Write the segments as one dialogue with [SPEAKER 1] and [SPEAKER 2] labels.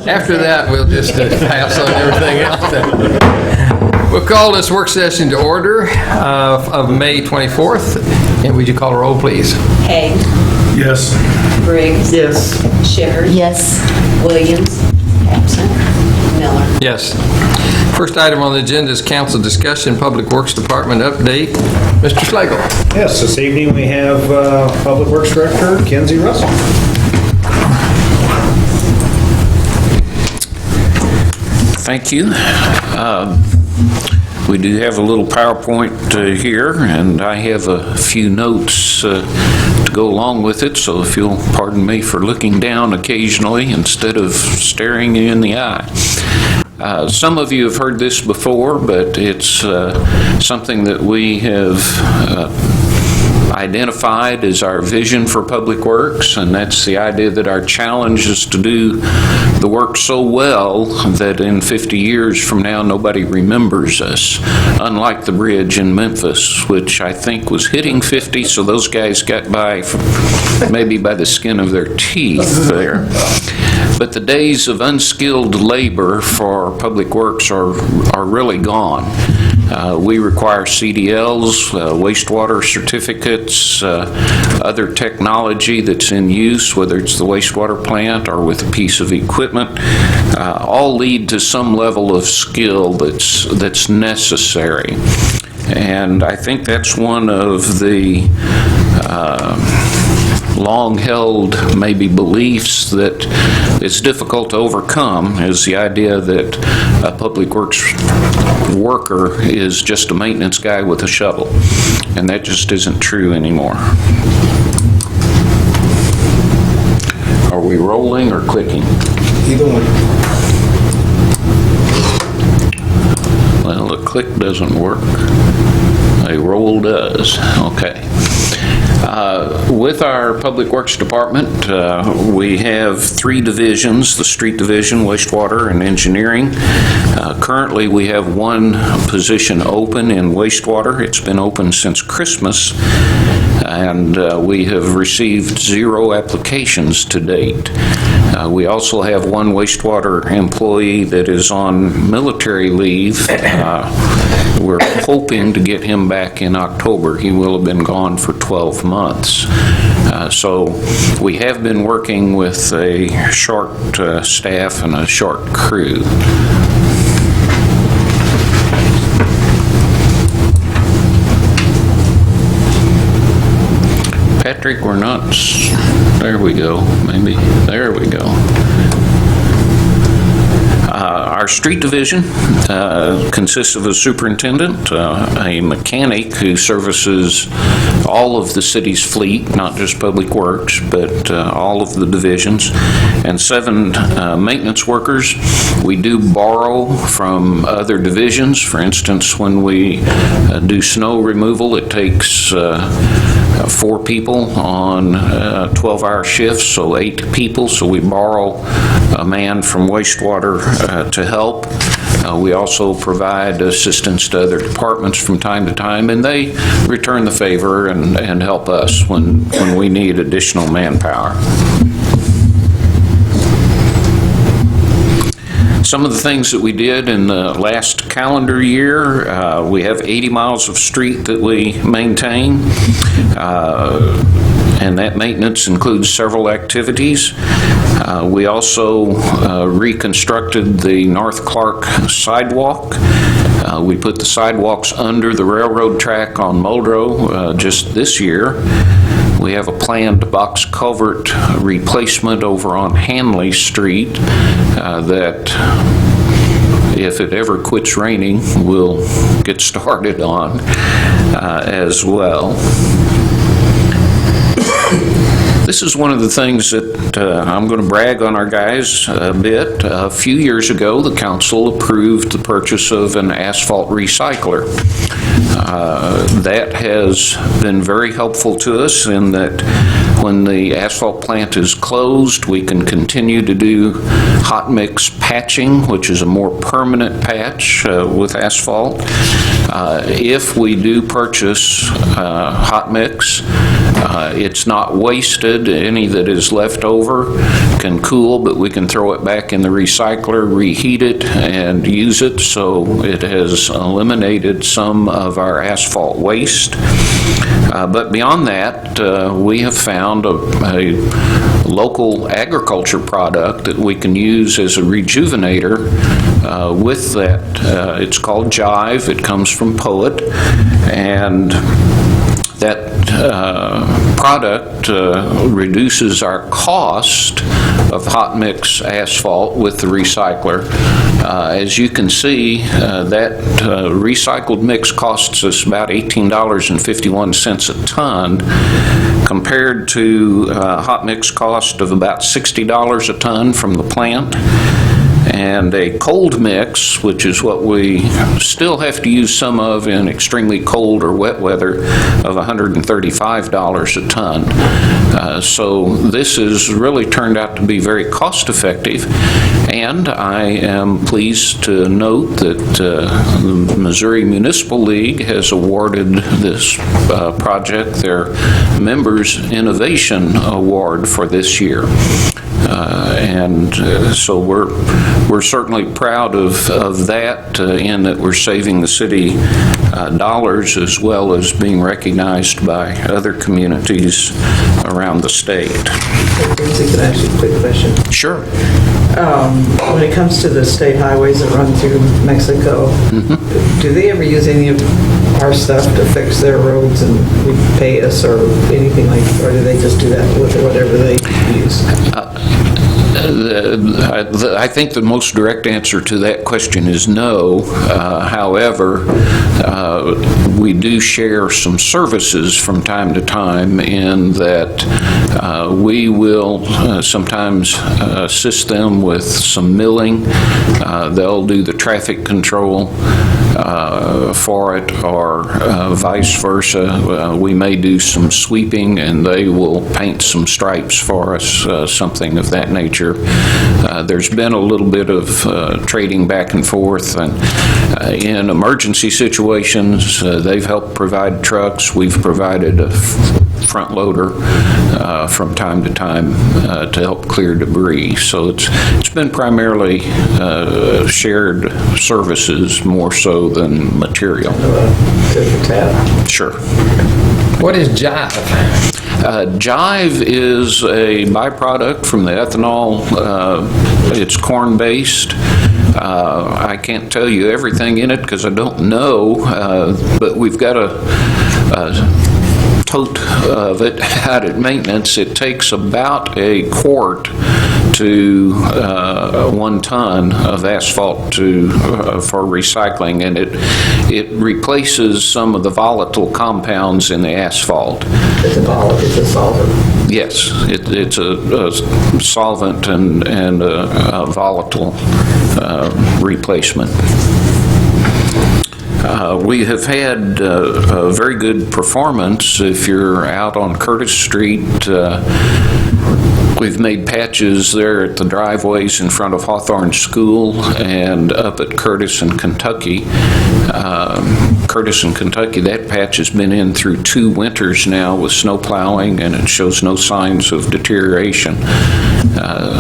[SPEAKER 1] After that, we'll just pass on everything else. We'll call this work session to order of May 24th. And would you call a roll, please?
[SPEAKER 2] Haig.
[SPEAKER 3] Yes.
[SPEAKER 2] Briggs.
[SPEAKER 3] Yes.
[SPEAKER 2] Shepherd.
[SPEAKER 4] Yes.
[SPEAKER 2] Williams. Absent. Miller.
[SPEAKER 1] Yes. First item on the agenda is council discussion, Public Works Department update. Mr. Slagle.
[SPEAKER 3] Yes, this evening we have Public Works Director Kenzie Russell.
[SPEAKER 5] Thank you. We do have a little PowerPoint here, and I have a few notes to go along with it, so if you'll pardon me for looking down occasionally instead of staring you in the eye. Some of you have heard this before, but it's something that we have identified as our vision for Public Works, and that's the idea that our challenge is to do the work so well that in 50 years from now nobody remembers us, unlike the bridge in Memphis, which I think was hitting 50, so those guys got by maybe by the skin of their teeth there. But the days of unskilled labor for Public Works are really gone. We require CDLs, wastewater certificates, other technology that's in use, whether it's the wastewater plant or with a piece of equipment, all lead to some level of skill that's necessary. And I think that's one of the long-held maybe beliefs that it's difficult to overcome, is the idea that a public works worker is just a maintenance guy with a shovel, and that just isn't true anymore. Are we rolling or clicking?
[SPEAKER 3] Either one.
[SPEAKER 5] Well, the click doesn't work. A roll does. Okay. With our Public Works Department, we have 3 divisions: the Street Division, Wastewater, and Engineering. Currently, we have 1 position open in Wastewater. It's been open since Christmas, and we have received 0 applications to date. We also have 1 wastewater employee that is on military leave. We're hoping to get him back in October. He will have been gone for 12 months. So we have been working with a short staff and a short crew. Patrick, we're not, there we go, maybe, there we go. Our street division consists of a superintendent, a mechanic who services all of the city's fleet, not just Public Works, but all of the divisions, and 7 maintenance workers. We do borrow from other divisions. For instance, when we do snow removal, it takes 4 people on 12-hour shifts, so 8 people, so we borrow a man from wastewater to help. We also provide assistance to other departments from time to time, and they return the favor and help us when we need additional manpower. Some of the things that we did in the last calendar year, we have 80 miles of street that we maintain, and that maintenance includes several activities. We also reconstructed the North Clark sidewalk. We put the sidewalks under the railroad track on Muldrow just this year. We have a planned box culvert replacement over on Hanley Street that, if it ever quits raining, we'll get started on as well. This is one of the things that I'm going to brag on our guys a bit. A few years ago, the council approved the purchase of an asphalt recycler. That has been very helpful to us in that when the asphalt plant is closed, we can continue to do hot mix patching, which is a more permanent patch with asphalt. If we do purchase hot mix, It's not wasted. Any that is left over can cool, but we can throw it back in the recycler, reheat it, and use it. So it has eliminated some of our asphalt waste. But beyond that, we have found a local agriculture product that we can use as a rejuvenator with that. It's called Jive. It comes from Poet, and that product reduces our cost of hot mix asphalt with the recycler. As you can see, that recycled mix costs us about $18.51 a ton, compared to hot mix cost of about $60 a ton from the plant. And a cold mix, which is what we still have to use some of in extremely cold or wet weather, of $135 a ton. So this has really turned out to be very cost effective, and I am pleased to note that the Missouri Municipal League has awarded this project their Members Innovation Award for this year. So we're certainly proud of that, in that we're saving the city dollars as well as being recognized by other communities around the state.
[SPEAKER 4] Can I ask you a quick question?
[SPEAKER 5] Sure.
[SPEAKER 4] When it comes to the state highways that run through Mexico, do they ever use any of our stuff to fix their roads and repay us or anything like, or do they just do that with whatever they use?
[SPEAKER 5] I think the most direct answer to that question is no. However, we do share some services from time to time, in that we will sometimes assist them with some milling. They'll do the traffic control for it, or vice versa. We may do some sweeping and they will paint some stripes for us, something of that nature. There's been a little bit of trading back and forth, and in emergency situations, they've helped provide trucks. We've provided a front loader from time to time to help clear debris. So it's been primarily shared services more so than material. Sure.
[SPEAKER 1] What is Jive?
[SPEAKER 5] Jive is a byproduct from the ethanol. It's corn-based. I can't tell you everything in it because I don't know, but we've got a tote of it out at maintenance. It takes about a quart to 1 ton of asphalt for recycling, and it replaces some of the volatile compounds in the asphalt.
[SPEAKER 4] It's a solvent.
[SPEAKER 5] Yes, it's a solvent and a volatile replacement. We have had a very good performance. If you're out on Curtis Street, we've made patches there at the driveways in front of Hawthorne School and up at Curtis and Kentucky. Curtis and Kentucky, that patch has been in through 2 winters now with snow plowing, and it shows no signs of deterioration.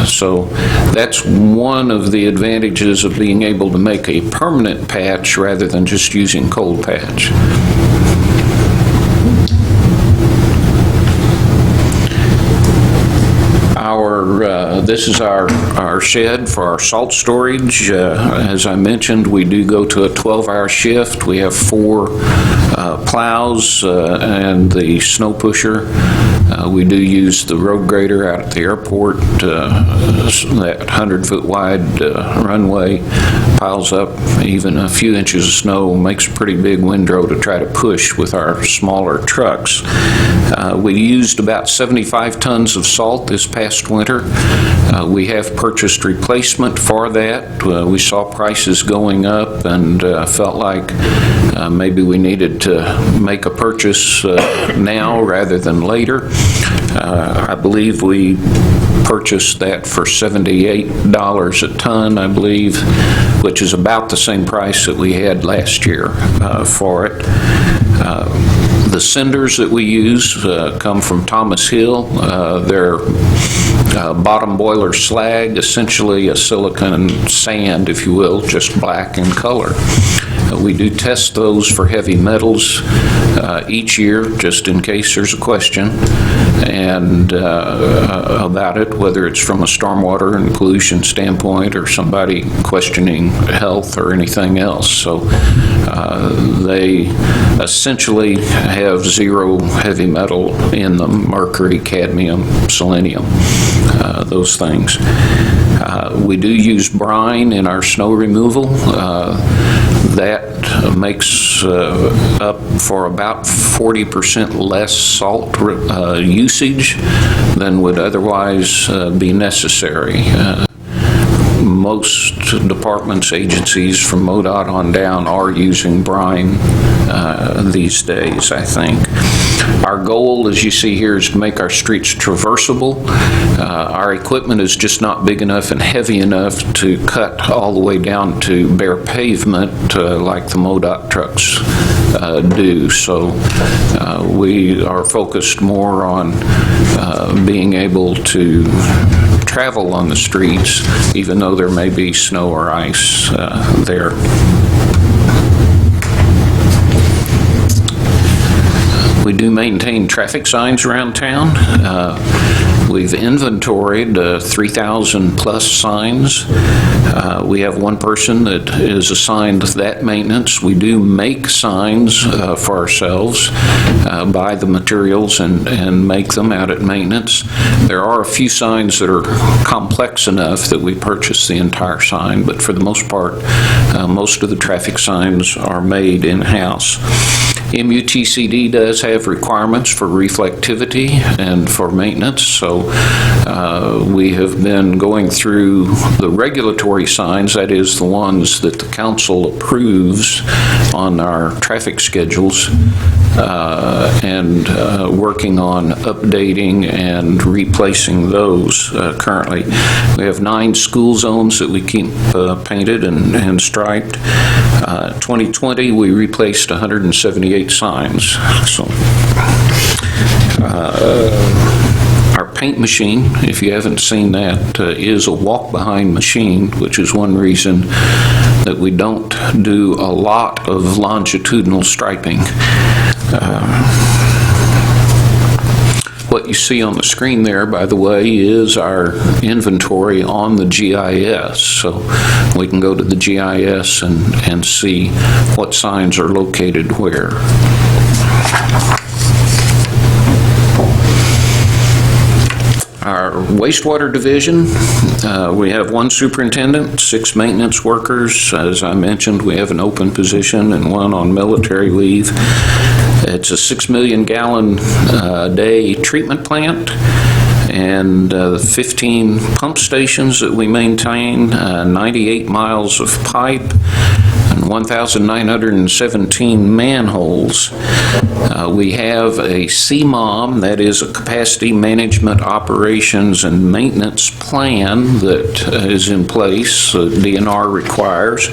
[SPEAKER 5] So that's one of the advantages of being able to make a permanent patch rather than just using cold patch. This is our shed for our salt storage. As I mentioned, we do go to a 12-hour shift. We have 4 plows and the snow pusher. We do use the road grader out at the airport. That 100-foot wide runway piles up even a few inches of snow, makes a pretty big windrow to try to push with our smaller trucks. We used about 75 tons of salt this past winter. We have purchased replacement for that. We saw prices going up and felt like maybe we needed to make a purchase now rather than later. I believe we purchased that for $78 a ton, I believe, which is about the same price that we had last year for it. The The cinders that we use come from Thomas Hill. They're bottom boiler slag, essentially a silicon sand, if you will, just black in color. We do test those for heavy metals each year, just in case there's a question and about it, whether it's from a stormwater and pollution standpoint or somebody questioning health or anything else. So they essentially have zero heavy metal in them: mercury, cadmium, selenium, those things. We do use brine in our snow removal. That makes up for about 40% less salt usage than would otherwise be necessary. Most departments, agencies from MoDOT on down are using brine these days, I think. Our goal, as you see here, is to make our streets traversable. Our equipment is just not big enough and heavy enough to cut all the way down to bare pavement like the MoDOT trucks do. So we are focused more on being able to travel on the streets, even though there may be snow or ice there. We do maintain traffic signs around town. We've inventoried 3,000 plus signs. We have one person that is assigned that maintenance. We do make signs for ourselves, buy the materials and make them out at maintenance. There are a few signs that are complex enough that we purchase the entire sign, but for the most part, most of the traffic signs are made in-house. MUTCD does have requirements for reflectivity and for maintenance, so we have been going through the regulatory signs, that is the ones that the council approves on our traffic schedules, and working on updating and replacing those currently. We have 9 school zones that we keep painted and striped. 2020, we replaced 178 signs. So our paint machine, if you haven't seen that, is a walk-behind machine, which is one reason that we don't do a lot of longitudinal striping. What you see on the screen there, by the way, is our inventory on the GIS. So we can go to the GIS and see what signs are located where. Our wastewater division, we have 1 superintendent, 6 maintenance workers. As I mentioned, we have an open position and 1 on military leave. It's a 6 million gallon day treatment plant and 15 pump stations that we maintain, 98 miles of pipe, and 1,917 manholes. We have a CMOM, that is a capacity management operations and maintenance plan that is in place, DNR requires.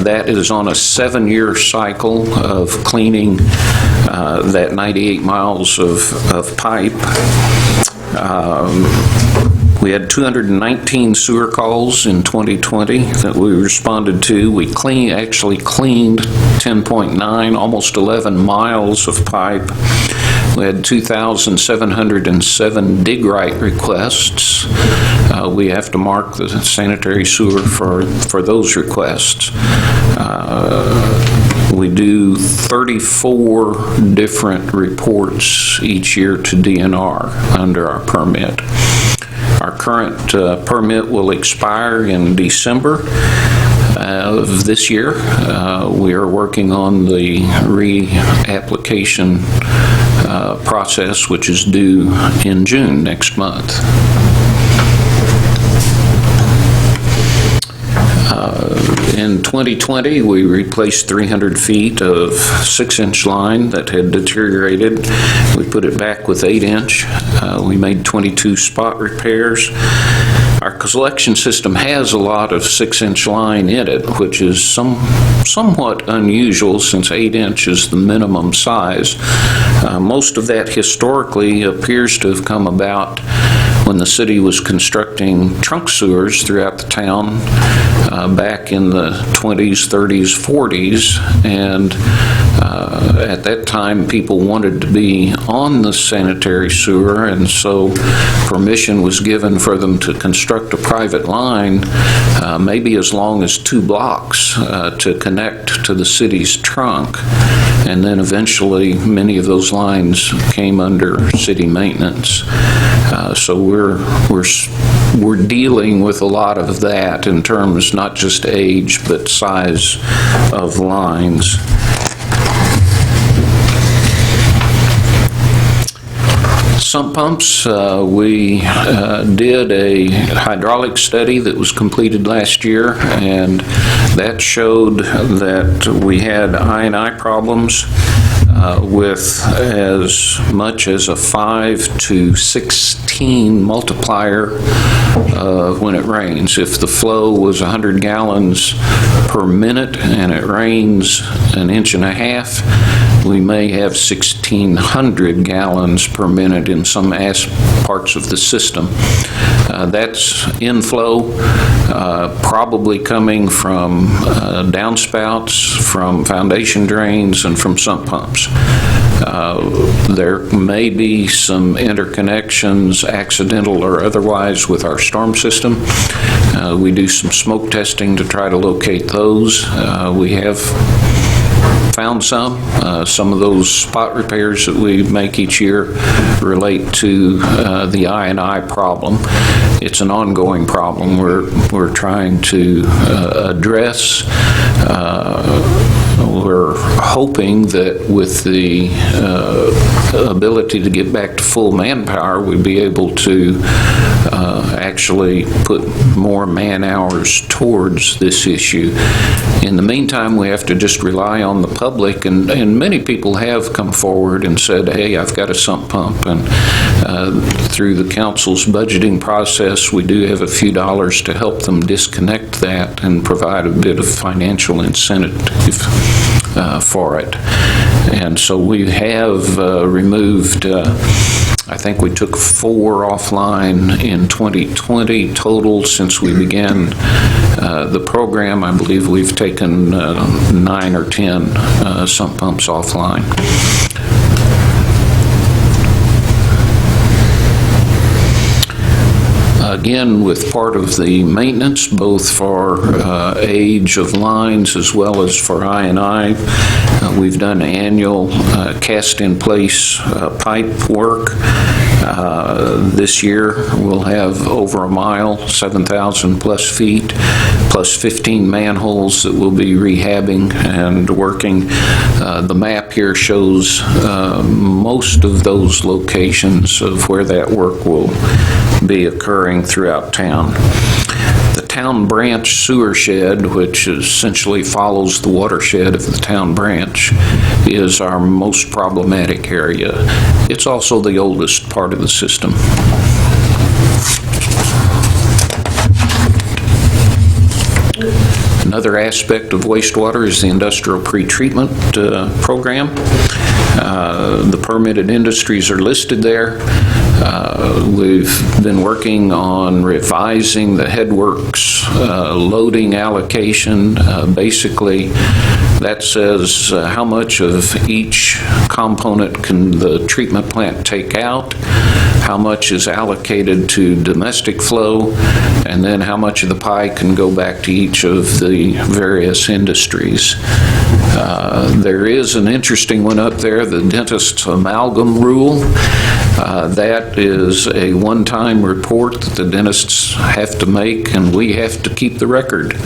[SPEAKER 5] That is on a 7-year cycle of cleaning that 98 miles of pipe. We had 219 sewer calls in 2020 that we responded to. We actually cleaned 10.9, almost 11 miles of pipe. We had 2,707 dig right requests. We have to mark the sanitary sewer for those requests. We do 34 different reports each year to DNR under our permit. Our current permit will expire in December of this year. We are working on the reapplication process, which is due in June next month. In 2020, we replaced 300 feet of 6-inch line that had deteriorated. We put it back with 8-inch. We made 22 spot repairs. Our collection system has a lot of 6-inch line in it, which is somewhat unusual since 8-inch is the minimum size. Most of that historically appears to have come about when the city was constructing trunk sewers throughout the town back in the 20s, 30s, 40s, and at that time people wanted to be on the sanitary sewer, and so permission was given for them to construct a private line, maybe as long as 2 blocks to connect to the city's trunk. And then eventually many of those lines came under city maintenance. So we're dealing with a lot of that in terms not just age but size of lines. Sump pumps, we did a hydraulic study that was completed last year, and that showed that we had I&I problems with as much as a 5 to 16 multiplier when it rains. If the flow was 100 gallons per minute and it rains 1.5 inches, we may have 1,600 gallons per minute in some parts of the system. That's inflow, probably coming from downspouts, from foundation drains, and from sump pumps. There may be some interconnections, accidental or otherwise, with our storm system. We do some smoke testing to try to locate those. We have found some of those spot repairs that we make each year relate to the I&I problem. It's an ongoing problem we're trying to address. We're hoping that with the ability to get back to full manpower, we'd be able to actually put more man hours towards this issue. In the meantime, we have to just rely on the public, and many people have come forward and said, hey, I've got a sump pump, and through the council's budgeting process, we do have a few dollars to help them disconnect that and provide a bit of financial incentive for it. And so we have removed, I think we took 4 offline in 2020 total since we began the program. I believe we've taken 9 or 10 sump pumps offline. Again, with part of the maintenance, both for age of lines as well as for I&I, we've done annual cast-in-place pipe work. This year, we'll have over a mile, 7,000 plus feet, plus 15 manholes that we'll be rehabbing and working. The map here shows most of those locations of where that work will be occurring throughout town. The town branch sewer shed, which essentially follows the watershed of the town branch, is our most problematic area. It's also the oldest part of the system. Another aspect of wastewater is the industrial pretreatment program. The permitted industries are listed there. We've been working on revising the headworks loading allocation. Basically, that says how much of each component can the treatment plant take out, how much is allocated to domestic flow, and then how much of the pie can go back to each of the various industries. There is an interesting one up there, the dentist's amalgam rule. That is a one-time report that the dentists have to make, and we have to keep the record.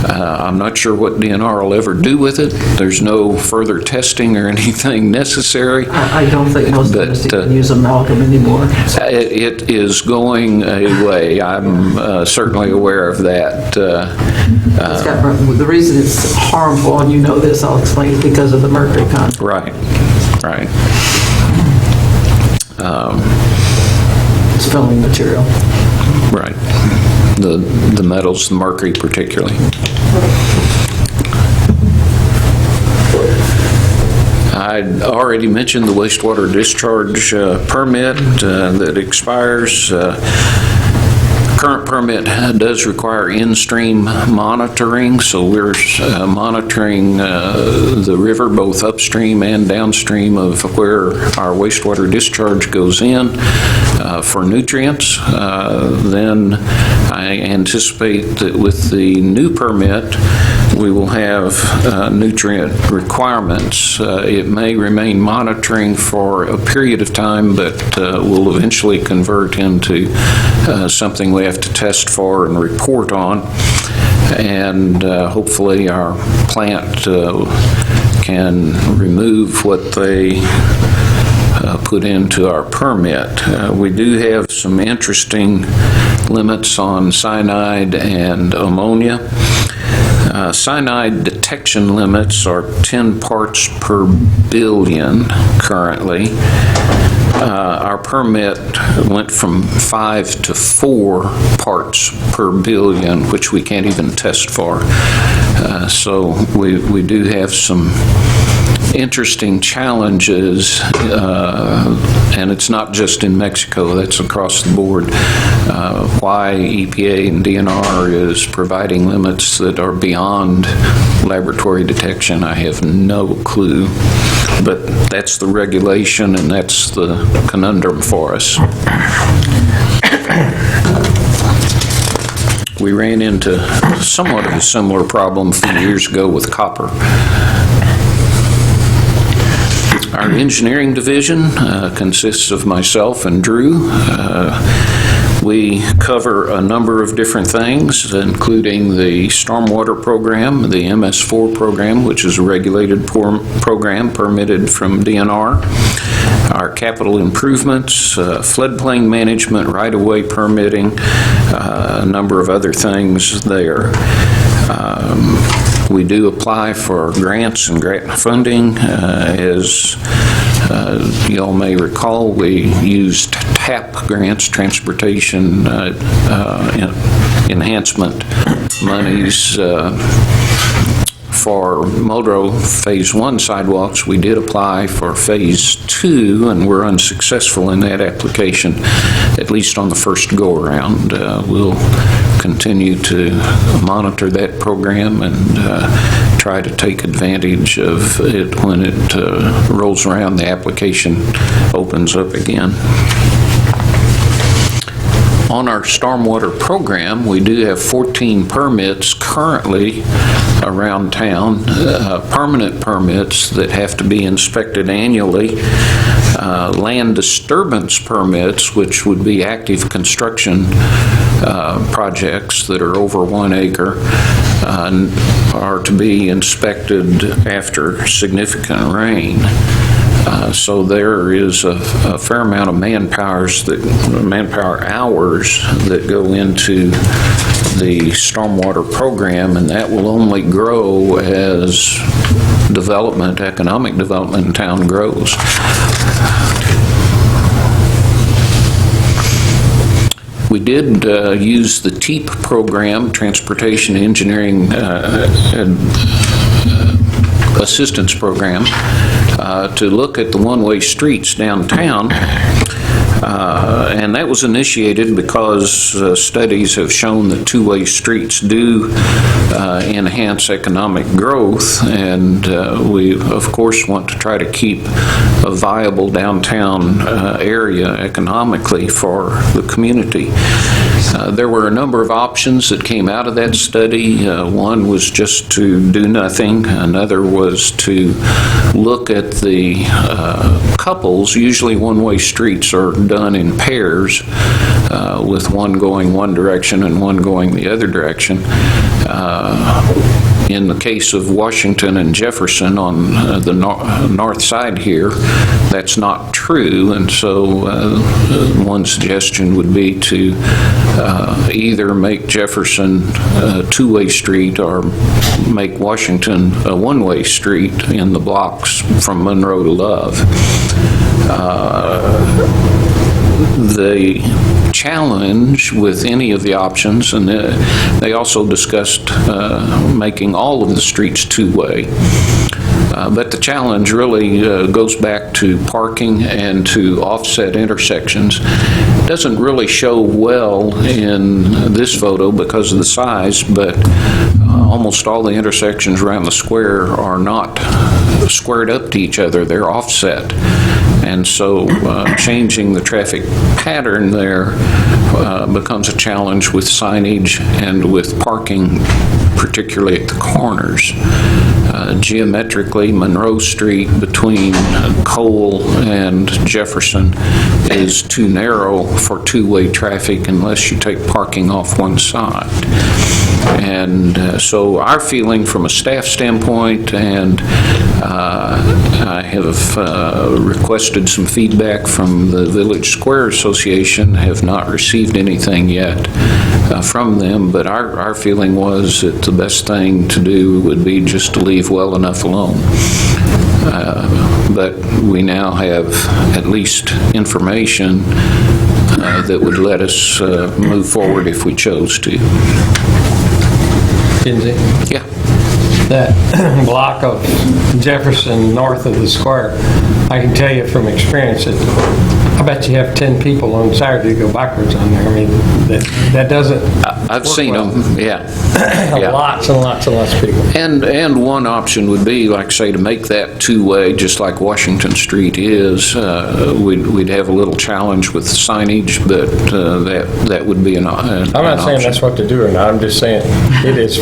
[SPEAKER 5] I'm not sure what DNR will ever do with it. There's no further testing or anything necessary.
[SPEAKER 4] I don't think most dentists even use amalgam anymore.
[SPEAKER 5] It is going away. I'm certainly aware of that.
[SPEAKER 4] The reason it's harmful, and you know this, I'll explain, is because of the mercury content.
[SPEAKER 5] Right, right.
[SPEAKER 4] It's filling material.
[SPEAKER 5] Right. The metals, the mercury particularly. I'd already mentioned the wastewater discharge permit that expires. Current permit does require in-stream monitoring, so we're monitoring the river both upstream and downstream of where our wastewater discharge goes in for nutrients. Then I anticipate that with the new permit, we will have nutrient requirements. It may remain monitoring for a period of time, but will eventually convert into something we have to test for and report on. And hopefully our plant can remove what they put into our permit. We do have some interesting limits on cyanide and ammonia. Cyanide detection limits are 10 parts per billion currently. Our permit went from 5 to 4 parts per billion, which we can't even test for. So we do have some interesting challenges, and it's not just in Mexico, that's across the board. Why EPA and DNR is providing limits that are beyond laboratory detection, I have no clue. But that's the regulation, and that's the conundrum for us. We ran into somewhat of a similar problem a few years ago with copper. Our engineering division consists of myself and Drew. We cover a number of different things, including the Stormwater program, the MS4 program, which is a regulated program permitted from DNR, our capital improvements, floodplain management, right-of-way permitting, a number of other things there. We do apply for grants and grant funding. As you all may recall, we used TAP grants, transportation enhancement monies for Muldrow Phase 1 sidewalks. We did apply for Phase 2, and we're unsuccessful in that application, at least on the first go-around. We'll continue to monitor that program and try to take advantage of it when it rolls around, the application opens up again. On our stormwater program, we do have 14 permits currently around town, permanent permits that have to be inspected annually, land disturbance permits, which would be active construction projects that are over 1 acre, are to be inspected after significant rain. So there is a fair amount of manpower hours that go into the stormwater program, and that will only grow as economic development in town grows. We did use the TEEP program, Transportation Engineering Assistance Program, to look at the one-way streets downtown. And that was initiated because studies have shown that two-way streets do enhance economic growth, and we, of course, want to try to keep a viable downtown area economically for the community. There were a number of options that came out of that study. One was just to do nothing. Another was to look at the couples. Usually one-way streets are done in pairs, with one going one direction and one going the other direction. In the case of Washington and Jefferson on the north side here, that's not true, and so one suggestion would be to either make Jefferson a two-way street or make Washington a one-way street in the blocks from Monroe to Love. The challenge with any of the options, and they also discussed making all of the streets two-way. But the challenge really goes back to parking and to offset intersections. It doesn't really show well in this photo because of the size, but almost all the intersections around the square are not squared up to each other. They're offset. And so changing the traffic pattern there becomes a challenge with signage and with parking, particularly at the corners. Geometrically, Monroe Street between Cole and Jefferson is too narrow for two-way traffic unless you take parking off one side. And so our feeling from a staff standpoint, and I have requested some feedback from the Village Square Association, have not received anything yet from them, but our feeling was that the best thing to do would be just to leave well enough alone. But we now have at least information that would let us move forward if we chose to.
[SPEAKER 1] Kinsey?
[SPEAKER 5] Yeah.
[SPEAKER 1] That block of Jefferson north of the square, I can tell you from experience that I bet you have 10 people on Saturday go backwards on there. I mean, that doesn't
[SPEAKER 5] I've
[SPEAKER 1] work
[SPEAKER 5] seen
[SPEAKER 1] well.
[SPEAKER 5] them, yeah. Yeah.
[SPEAKER 1] Lots and lots and lots of people.
[SPEAKER 5] And one option would be, like, say, to make that two-way, just like Washington Street is. We'd have a little challenge with signage, but that would be an option.
[SPEAKER 1] I'm not saying that's what to do or not. I'm just saying it is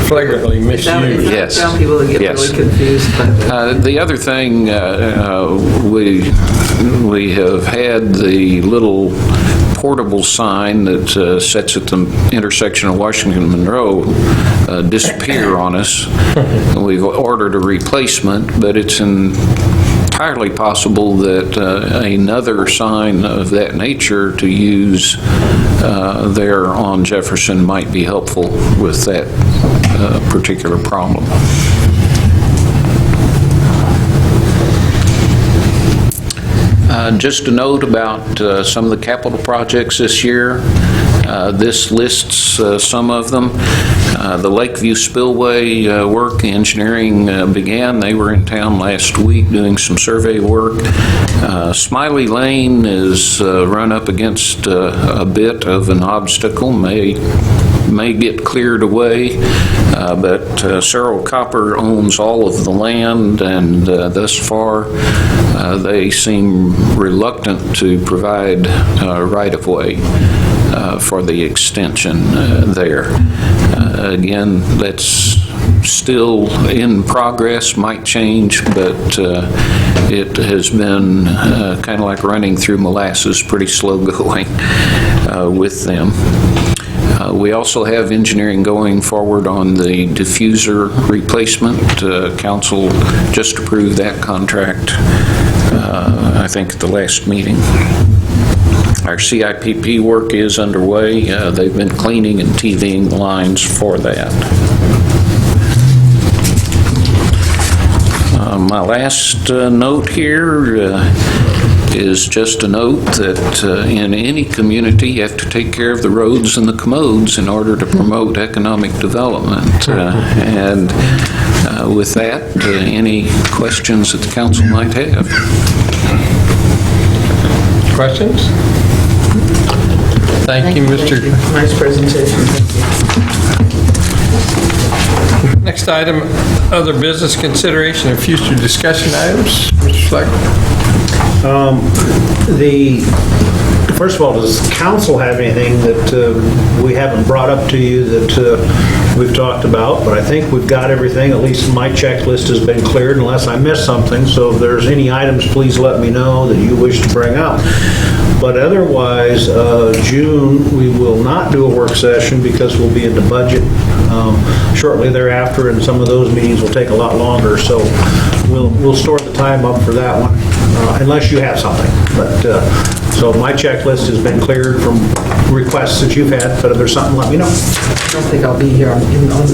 [SPEAKER 1] flagrantly misused.
[SPEAKER 5] Yes.
[SPEAKER 4] Some people that get
[SPEAKER 5] Yes.
[SPEAKER 4] really confused by that.
[SPEAKER 5] The other thing, we have had the little portable sign that sits at the intersection of Washington and Monroe disappear on us. We've ordered a replacement, but it's entirely possible that another sign of that nature to use there on Jefferson might be helpful with that particular problem. Just a note about some of the capital projects this year. This lists some of them. The Lakeview Spillway work, engineering began. They were in town last week doing some survey work. Smiley Lane is run up against a bit of an obstacle, may get cleared away, but Cerro Copper owns all of the land, and thus far they seem reluctant to provide right-of-way for the extension there. Again, that's still in progress, might change, but it has been kind of like running through molasses, pretty slow going with them. We also have engineering going forward on the diffuser replacement. Council just approved that contract, I think, at the last meeting. Our CIPP work is underway. They've been cleaning and TVing the lines for that. My last note here is just a note that in any community you have to take care of the roads and the commodes in order to promote economic development. And with that, any questions that the council might have?
[SPEAKER 1] Questions? Thank you, Mr.
[SPEAKER 4] Nice presentation.
[SPEAKER 1] Next item, other business consideration of future discussion items. Mr. Schleck.
[SPEAKER 3] First of all, does council have anything that we haven't brought up to you that we've talked about? But I think we've got everything, at least my checklist has been cleared unless I missed something. So if there's any items, please let me know that you wish to bring up. But otherwise, June, we will not do a work session because we'll be into budget shortly thereafter, and some of those meetings will take a lot longer. So we'll store the time up for that one, unless you have something. But so my checklist has been cleared from requests that you've had, but if there's something, let me know.
[SPEAKER 4] I don't think I'll be here on the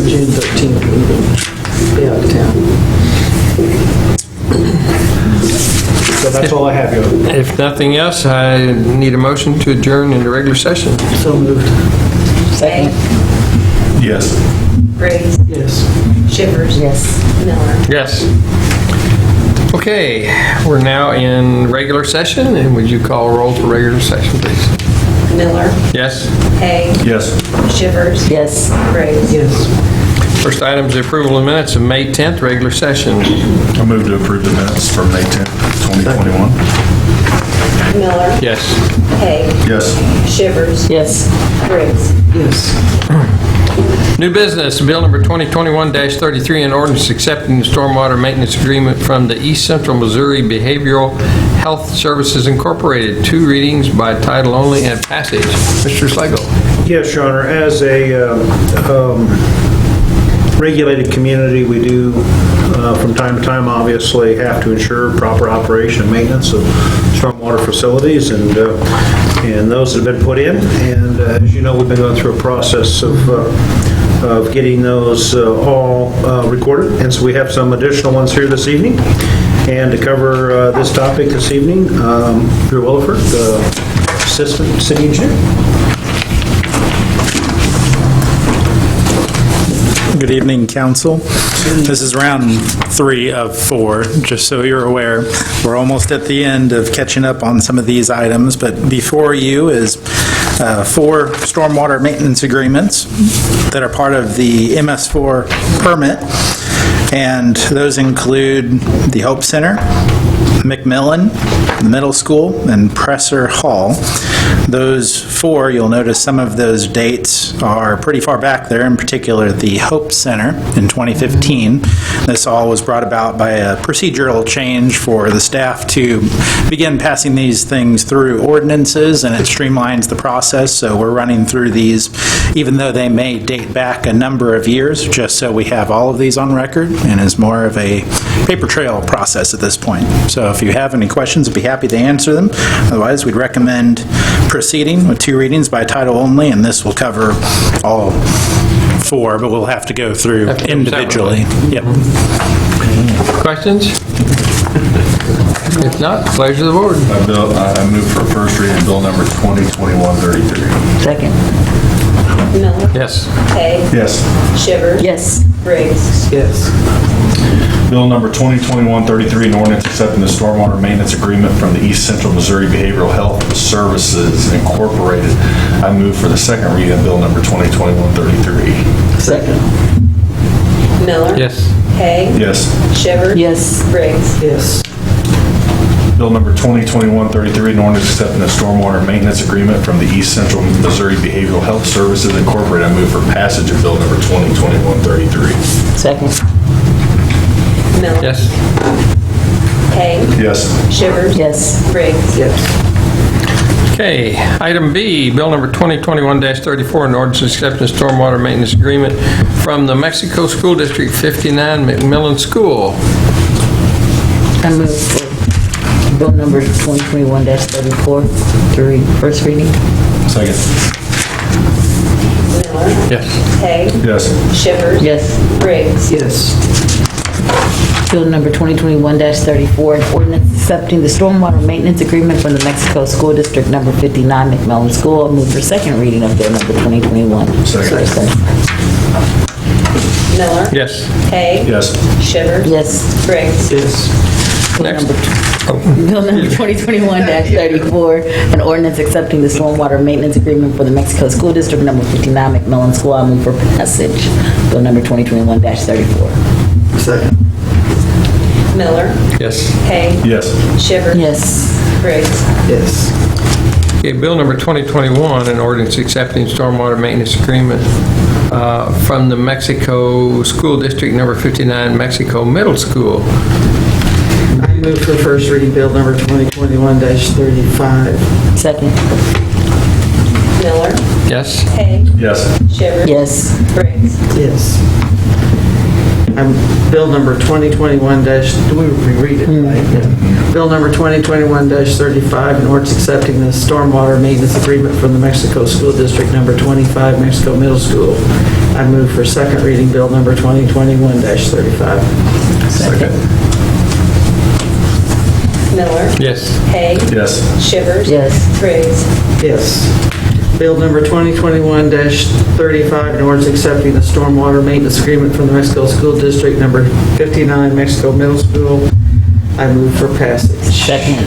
[SPEAKER 4] June 13th meeting. Be out of town.
[SPEAKER 3] So So that's all I have, you.
[SPEAKER 1] If nothing else, I need a motion to adjourn into regular session.
[SPEAKER 4] So moved.
[SPEAKER 2] Hay,
[SPEAKER 6] Yes.
[SPEAKER 2] Briggs,
[SPEAKER 4] Yes.
[SPEAKER 2] Shivers.
[SPEAKER 7] Yes.
[SPEAKER 2] Miller.
[SPEAKER 1] Yes. Okay, we're now in regular session, and would you call roll for regular session, please?
[SPEAKER 2] Miller.
[SPEAKER 1] Yes.
[SPEAKER 2] Hay,
[SPEAKER 6] Yes.
[SPEAKER 2] Shivers.
[SPEAKER 7] Yes.
[SPEAKER 2] Briggs.
[SPEAKER 4] Yes.
[SPEAKER 1] First item is the approval of minutes of May 10th, regular session.
[SPEAKER 6] I move to approve the minutes for May 10th, 2021.
[SPEAKER 2] Miller.
[SPEAKER 1] Yes.
[SPEAKER 2] Hay,
[SPEAKER 6] Yes.
[SPEAKER 2] Shivers.
[SPEAKER 7] Yes.
[SPEAKER 2] Briggs.
[SPEAKER 4] Yes.
[SPEAKER 1] New business, bill number 2021-33, an ordinance accepting the stormwater maintenance agreement from the East Central Missouri Behavioral Health Services Incorporated. 2 readings by title only and passage. Mr. Slagle.
[SPEAKER 3] Yes, Your Honor, as a regulated community, we do, from time to time, obviously, have to ensure proper operation and maintenance of stormwater facilities, and those that have been put in. And as you know, we've been going through a process of getting those all recorded. And so we have some additional ones here this evening. And to cover this topic this evening, Drew Williford, the Assistant City Engineer.
[SPEAKER 8] Good evening, council. This is round 3 of 4, just so you're aware. We're almost at the end of catching up on some of these items, but before you is 4 stormwater maintenance agreements that are part of the MS4 permit, and those include the Hope Center, McMillan, the middle school, and Presser Hall. Those 4, you'll notice some of those dates are pretty far back there, in particular the Hope Center in 2015. This all was brought about by a procedural change for the staff to begin passing these things through ordinances, and it streamlines the process, so we're running through these even though they may date back a number of years, just so we have all of these on record, and is more of a paper trail process at this point. So if you have any questions, I'd be happy to answer them. Otherwise, we'd recommend proceeding with 2 readings by title only, and this will cover all 4, but we'll have to go through
[SPEAKER 1] Have to go
[SPEAKER 8] individually. Yep.
[SPEAKER 1] Questions? If not, pleasure of the board.
[SPEAKER 6] I move for first reading bill number 2021-33.
[SPEAKER 7] Second.
[SPEAKER 2] Miller.
[SPEAKER 1] Yes.
[SPEAKER 2] Hay,
[SPEAKER 6] Yes.
[SPEAKER 2] Shivers.
[SPEAKER 7] Yes.
[SPEAKER 2] Briggs.
[SPEAKER 4] Yes.
[SPEAKER 6] Bill number 2021-33, an ordinance accepting the stormwater maintenance agreement from the East Central Missouri Behavioral Health Services Incorporated. I move for the second reading of bill number 2021-33.
[SPEAKER 7] Second.
[SPEAKER 2] Miller.
[SPEAKER 1] Yes.
[SPEAKER 2] Hay,
[SPEAKER 6] Yes.
[SPEAKER 2] Shivers.
[SPEAKER 7] Yes.
[SPEAKER 2] Briggs.
[SPEAKER 4] Yes.
[SPEAKER 6] Bill number 2021-33, an ordinance accepting the stormwater maintenance agreement from the East Central Missouri Behavioral Health Services Incorporated. I move for passage of bill number 2021-33.
[SPEAKER 7] Second.
[SPEAKER 2] Miller.
[SPEAKER 1] Yes.
[SPEAKER 2] Hay,
[SPEAKER 6] Yes.
[SPEAKER 2] Shivers.
[SPEAKER 7] Yes.
[SPEAKER 2] Briggs.
[SPEAKER 4] Yes.
[SPEAKER 1] Okay, item B, bill number 2021-34, an ordinance accepting a stormwater maintenance agreement from the Mexico School District 59 McMillan School.
[SPEAKER 7] I move for bill number 2021-34 through first reading.
[SPEAKER 6] Second.
[SPEAKER 2] Miller.
[SPEAKER 1] Yes.
[SPEAKER 2] Hay,
[SPEAKER 6] Yes.
[SPEAKER 2] Shivers.
[SPEAKER 7] Yes.
[SPEAKER 2] Briggs.
[SPEAKER 4] Yes.
[SPEAKER 7] Bill number 2021-34, an ordinance accepting the stormwater maintenance agreement from the Mexico School District number 59 McMillan School. I move for second reading of bill number 2021.
[SPEAKER 6] Second.
[SPEAKER 2] Miller.
[SPEAKER 1] Yes.
[SPEAKER 2] Hay.
[SPEAKER 6] Yes.
[SPEAKER 2] Shivers.
[SPEAKER 7] Yes.
[SPEAKER 2] Briggs.
[SPEAKER 4] Yes.
[SPEAKER 7] Bill
[SPEAKER 1] Next.
[SPEAKER 7] number 2021-34, an ordinance accepting the stormwater maintenance agreement for the Mexico School District number 59 McMillan School. I move for passage. Bill number 2021-34.
[SPEAKER 4] Second.
[SPEAKER 2] Miller.
[SPEAKER 1] Yes.
[SPEAKER 2] Hay.
[SPEAKER 6] Yes.
[SPEAKER 2] Shivers.
[SPEAKER 7] Yes.
[SPEAKER 2] Briggs.
[SPEAKER 4] Yes.
[SPEAKER 1] Okay, bill number 2021, an ordinance accepting stormwater maintenance agreement from the Mexico School District number 59 Mexico Middle School.
[SPEAKER 4] I move for first reading bill number 2021-35.
[SPEAKER 7] Second.
[SPEAKER 2] Miller.
[SPEAKER 1] Yes.
[SPEAKER 2] Hay.
[SPEAKER 6] Yes.
[SPEAKER 2] Shivers.
[SPEAKER 7] Yes.
[SPEAKER 2] Briggs.
[SPEAKER 4] Yes. Bill number 2021 do we reread it, right? Yeah. Bill number 2021-35, an ordinance accepting the stormwater maintenance agreement from the Mexico School District number 25 Mexico Middle School. I move for second reading bill number 2021-35.
[SPEAKER 6] Second.
[SPEAKER 2] Miller.
[SPEAKER 1] Yes.
[SPEAKER 2] Haig.
[SPEAKER 6] Yes.
[SPEAKER 2] Shivers.
[SPEAKER 7] Yes.
[SPEAKER 2] Briggs.
[SPEAKER 4] Yes. Bill number 2021-35, an ordinance accepting the stormwater maintenance agreement from the Mexico School District number 59, Mexico Middle School. I move for passage.
[SPEAKER 7] Second.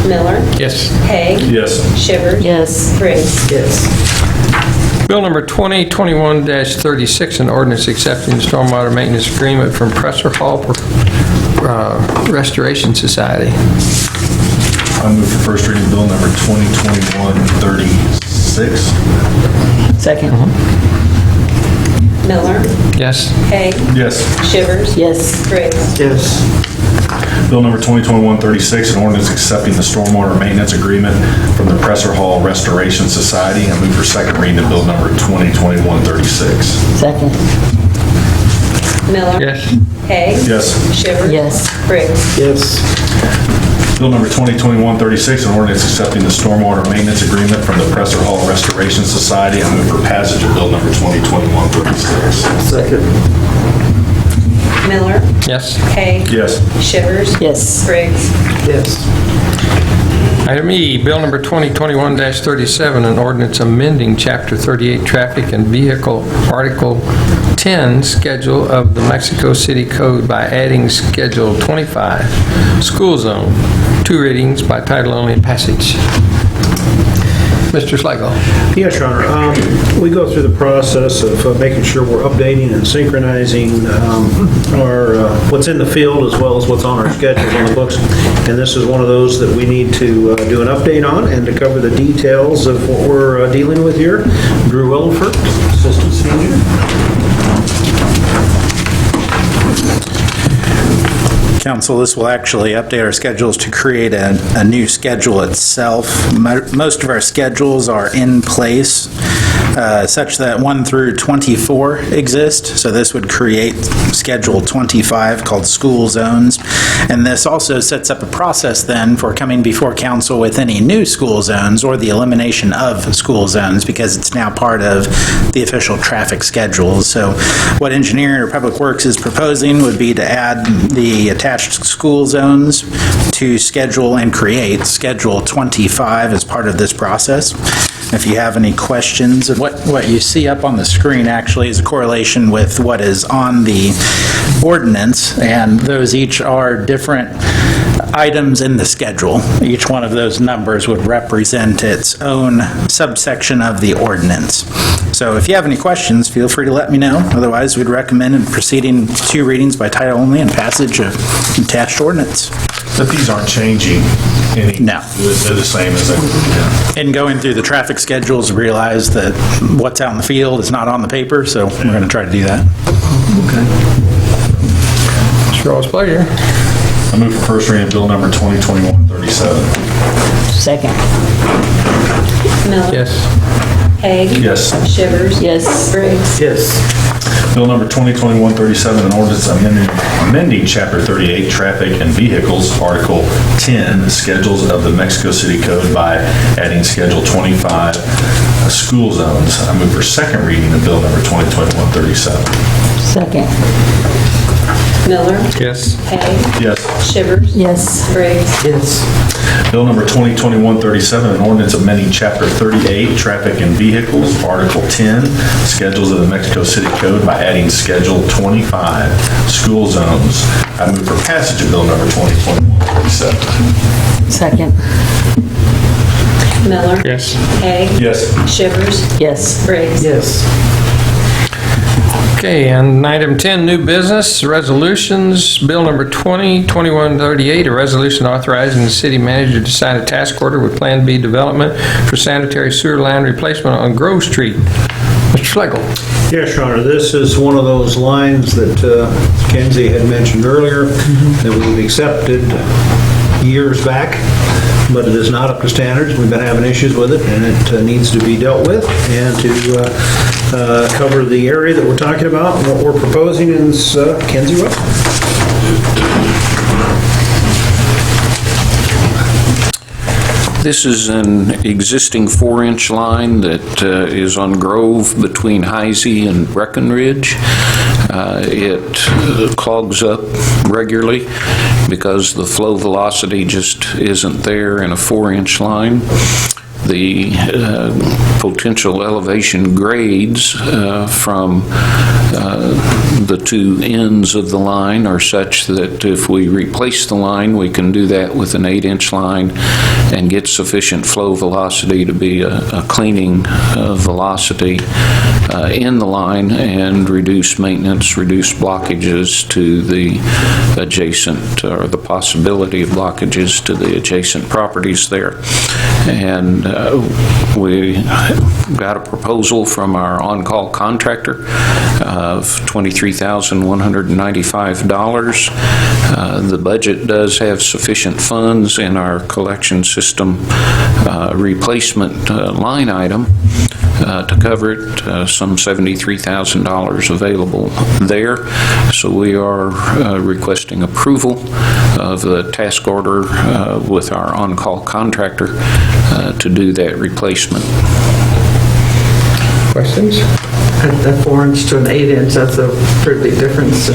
[SPEAKER 2] Miller.
[SPEAKER 1] Yes.
[SPEAKER 2] Haig.
[SPEAKER 6] Yes.
[SPEAKER 2] Shivers.
[SPEAKER 7] Yes.
[SPEAKER 2] Briggs.
[SPEAKER 4] Yes.
[SPEAKER 1] Bill number 2021-36, an ordinance accepting the stormwater maintenance agreement from Presser Hall Restoration Society.
[SPEAKER 6] I move for first reading bill number 2021-36.
[SPEAKER 7] Second.
[SPEAKER 2] Miller.
[SPEAKER 1] Yes.
[SPEAKER 2] Haig.
[SPEAKER 6] Yes.
[SPEAKER 2] Shivers.
[SPEAKER 7] Yes.
[SPEAKER 2] Briggs.
[SPEAKER 4] Yes.
[SPEAKER 6] Bill number 2021-36, an ordinance accepting the stormwater maintenance agreement from the Presser Hall Restoration Society. I move for second reading of bill number 2021-36.
[SPEAKER 7] Second.
[SPEAKER 2] Miller.
[SPEAKER 1] Yes.
[SPEAKER 2] Haig.
[SPEAKER 6] Yes.
[SPEAKER 2] Shivers.
[SPEAKER 7] Yes.
[SPEAKER 2] Briggs.
[SPEAKER 4] Yes.
[SPEAKER 6] Bill number 2021-36, an ordinance accepting the stormwater maintenance agreement from the Presser Hall Restoration Society. I move for passage of bill number 2021-36.
[SPEAKER 4] Second.
[SPEAKER 2] Miller.
[SPEAKER 1] Yes.
[SPEAKER 2] Haig.
[SPEAKER 6] Yes.
[SPEAKER 2] Shivers.
[SPEAKER 7] Yes.
[SPEAKER 2] Briggs.
[SPEAKER 4] Yes.
[SPEAKER 1] Item E, Bill number 2021-37, an ordinance amending Chapter 38 Traffic and Vehicle, Article 10, Schedule of the Mexico City Code by adding Schedule 25, School Zone. 2 readings by title only and passage. Mr. Schlegel.
[SPEAKER 3] Yes, Your Honor. We go through the process of making sure we're updating and synchronizing our what's in the field as well as what's on our schedules on the books. And this is one of those that we need to do an update on, and to cover the details of what we're dealing with here. Drew Williford, Assistant Senior.
[SPEAKER 8] Council, this will actually update our schedules to create a new schedule itself. Most of our schedules are in place such that 1 through 24 exist. So this would create Schedule 25 called School Zones. And this also sets up a process then for coming before council with any new school zones or the elimination of school zones, because it's now part of the official traffic schedules. So what Engineering or Public Works is proposing would be to add the attached school zones to schedule and create Schedule 25 as part of this process. If you have any questions, what you see up on the screen actually is a correlation with what is on the ordinance, and those each are different items in the schedule. Each one of those numbers would represent its own subsection of the ordinance. So if you have any questions, feel free to let me know. Otherwise, we'd recommend proceeding 2 readings by title only and passage of attached ordinance.
[SPEAKER 6] But these aren't changing any?
[SPEAKER 8] No.
[SPEAKER 6] They're the same as they were?
[SPEAKER 8] In going through the traffic schedules, realize that what's out in the field is not on the paper, so we're going to try to do that.
[SPEAKER 1] It's your all's pleasure.
[SPEAKER 6] I move for first reading of bill number 2021-37.
[SPEAKER 7] Second.
[SPEAKER 2] Miller.
[SPEAKER 1] Yes.
[SPEAKER 2] Haig.
[SPEAKER 6] Yes.
[SPEAKER 2] Shivers.
[SPEAKER 7] Yes.
[SPEAKER 2] Briggs.
[SPEAKER 4] Yes.
[SPEAKER 6] Bill number 2021-37, an ordinance amending Chapter 38, Traffic and Vehicles, Article 10, Schedules of the Mexico City Code by adding Schedule 25, School Zones. I move for second reading of bill number 2021-37.
[SPEAKER 7] Second.
[SPEAKER 2] Miller.
[SPEAKER 1] Yes.
[SPEAKER 2] Haig.
[SPEAKER 6] Yes.
[SPEAKER 2] Shivers.
[SPEAKER 7] Yes.
[SPEAKER 2] Briggs.
[SPEAKER 4] Yes.
[SPEAKER 6] Bill number 2021-37, an ordinance amending Chapter 38, Traffic and Vehicles, Article 10, Schedules of the Mexico City Code by adding Schedule 25, School Zones. I move for passage of bill number 2021-37.
[SPEAKER 7] Second.
[SPEAKER 2] Miller.
[SPEAKER 1] Yes.
[SPEAKER 2] Haig.
[SPEAKER 6] Yes.
[SPEAKER 2] Shivers.
[SPEAKER 7] Yes.
[SPEAKER 2] Briggs.
[SPEAKER 4] Yes.
[SPEAKER 1] Okay, and item 10, new business, resolutions. Bill number 2021-38, a resolution authorizing the city manager to sign a task order with Plan B development for sanitary sewer line replacement on Grove Street. Mr. Schlegel.
[SPEAKER 3] Yes, Your Honor, this is one of those lines that Kenzie had mentioned earlier that we've accepted years back, but it is not up to standards. We've been having issues with it, and it needs to be dealt with. And to cover the area that we're talking about, and what we're proposing is Kenzie Rupp.
[SPEAKER 5] This is an existing 4-inch line that is on Grove between Heisey and Breckenridge. It clogs up regularly because the flow velocity just isn't there in a 4-inch line. The potential elevation grades from the two ends of the line are such that if we replace the line, we can do that with an 8-inch line and get sufficient flow velocity to be a cleaning velocity in the line and reduce maintenance, reduce blockages to the adjacent, or the possibility of blockages to the adjacent properties there. And we got a proposal from our on-call contractor of $23,195. The budget does have sufficient funds in our collection system replacement line item to cover it, some $73,000 available there. So we are requesting approval of the task order with our on-call contractor to do that replacement.
[SPEAKER 1] Questions?
[SPEAKER 4] A 4-inch to an 8-inch, that's a pretty big difference.